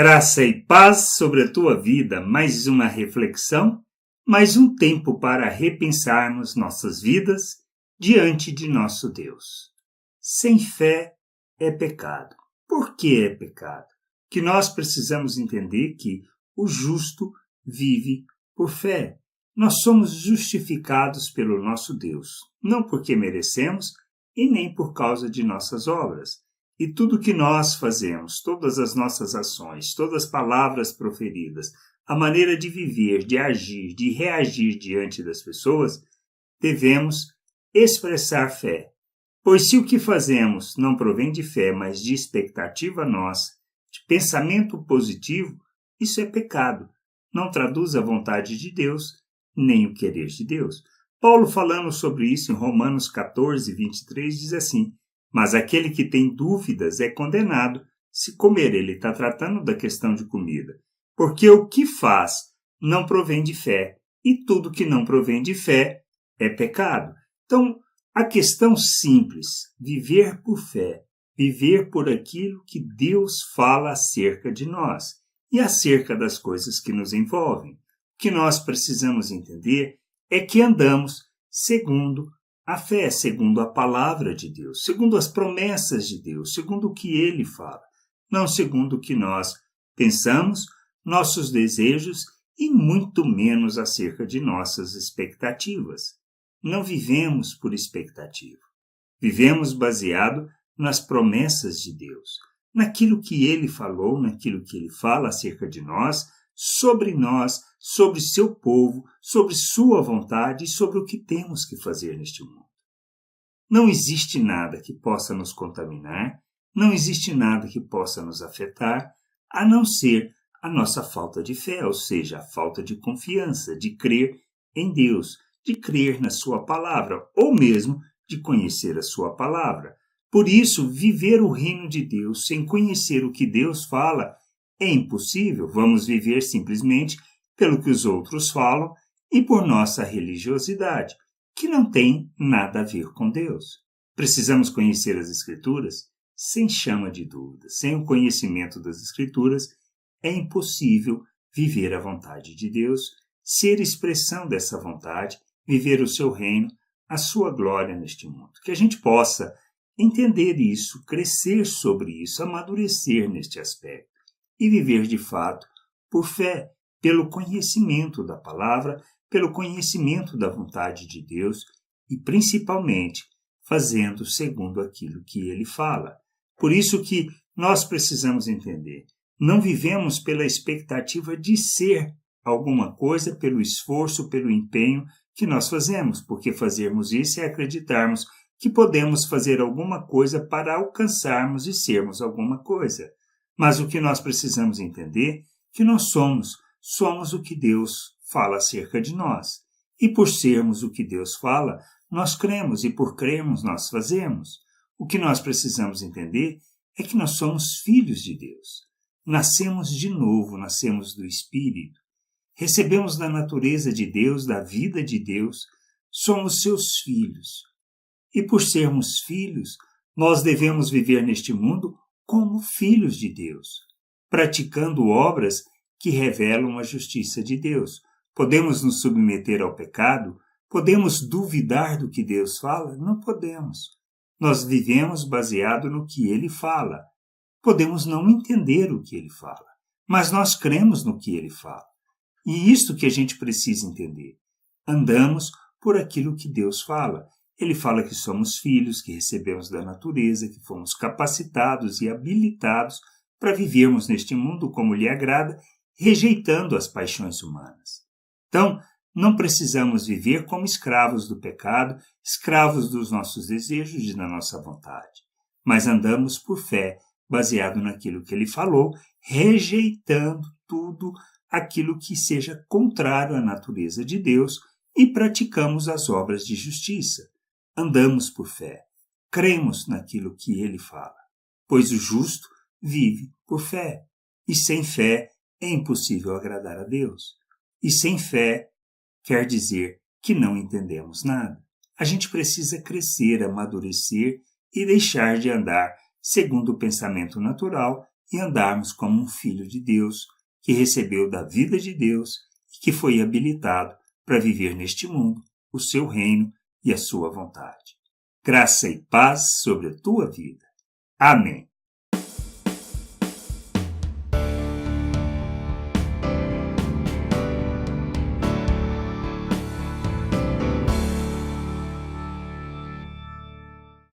Graça e paz sobre a tua vida, mais uma reflexão, mais um tempo para repensarmos nossas vidas diante de nosso Deus. Sem fé é pecado. Por que é pecado? Que nós precisamos entender que o justo vive por fé. Nós somos justificados pelo nosso Deus, não porque merecemos e nem por causa de nossas obras. E tudo que nós fazemos, todas as nossas ações, todas as palavras proferidas, a maneira de viver, de agir, de reagir diante das pessoas, devemos expressar fé. Pois se o que fazemos não provém de fé, mas de expectativa nossa, de pensamento positivo, isso é pecado. Não traduz a vontade de Deus, nem o querer de Deus. Paulo, falando sobre isso em Romanos 14, 23, diz assim: mas aquele que tem dúvidas é condenado se comer. Ele está tratando da questão de comida. Porque o que faz não provém de fé. E tudo que não provém de fé é pecado. Então, a questão simples, viver por fé, viver por aquilo que Deus fala acerca de nós e acerca das coisas que nos envolvem. O que nós precisamos entender é que andamos segundo a fé, segundo a palavra de Deus, segundo as promessas de Deus, segundo o que Ele fala, não segundo o que nós pensamos, nossos desejos e muito menos acerca de nossas expectativas. Não vivemos por expectativa. Vivemos baseado nas promessas de Deus, naquilo que Ele falou, naquilo que Ele fala acerca de nós, sobre seu povo, sobre sua vontade e sobre o que temos que fazer neste mundo. Não existe nada que possa nos contaminar, não existe nada que possa nos afetar, a não ser a nossa falta de fé, ou seja, a falta de confiança, de crer em Deus, de crer na sua palavra, ou mesmo de conhecer a sua palavra. Por isso, viver o reino de Deus sem conhecer o que Deus fala é impossível. Vamos viver simplesmente pelo que os outros falam e por nossa religiosidade, que não tem nada a ver com Deus. Precisamos conhecer as Escrituras sem chama de dúvida. Sem o conhecimento das Escrituras, é impossível viver a vontade de Deus, ser expressão dessa vontade, viver o seu reino, a sua glória neste mundo. Que a gente possa entender isso, crescer sobre isso, amadurecer neste aspecto e viver de fato por fé, pelo conhecimento da palavra, pelo conhecimento da vontade de Deus e, principalmente, fazendo segundo aquilo que Ele fala. Por isso que nós precisamos entender, não vivemos pela expectativa de ser alguma coisa, pelo esforço, pelo empenho que nós fazemos, porque fazermos isso é acreditarmos que podemos fazer alguma coisa para alcançarmos e sermos alguma coisa. Mas o que nós precisamos entender é que nós somos o que Deus fala acerca de nós. E por sermos o que Deus fala, nós cremos e por crermos nós fazemos. O que nós precisamos entender é que nós somos filhos de Deus. Nascemos de novo, nascemos do Espírito. Recebemos da natureza de Deus, da vida de Deus, somos seus filhos. E por sermos filhos, nós devemos viver neste mundo como filhos de Deus, praticando obras que revelam a justiça de Deus. Podemos nos submeter ao pecado? Podemos duvidar do que Deus fala? Não podemos. Nós vivemos baseado no que Ele fala. Podemos não entender o que Ele fala, mas nós cremos no que Ele fala. E isto que a gente precisa entender. Andamos por aquilo que Deus fala. Ele fala que somos filhos, que recebemos da natureza, que fomos capacitados e habilitados para vivermos neste mundo como lhe agrada, rejeitando as paixões humanas. Então, não precisamos viver como escravos do pecado, escravos dos nossos desejos e da nossa vontade, mas andamos por fé, baseado naquilo que Ele falou, rejeitando tudo aquilo que seja contrário à natureza de Deus e praticamos as obras de justiça. Andamos por fé, cremos naquilo que Ele fala, pois o justo vive por fé, e sem fé é impossível agradar a Deus. E sem fé quer dizer que não entendemos nada. A gente precisa crescer, amadurecer e deixar de andar segundo o pensamento natural e andarmos como um filho de Deus que recebeu da vida de Deus e que foi habilitado para viver neste mundo o seu reino e a sua vontade. Graça e paz sobre a tua vida. Amém.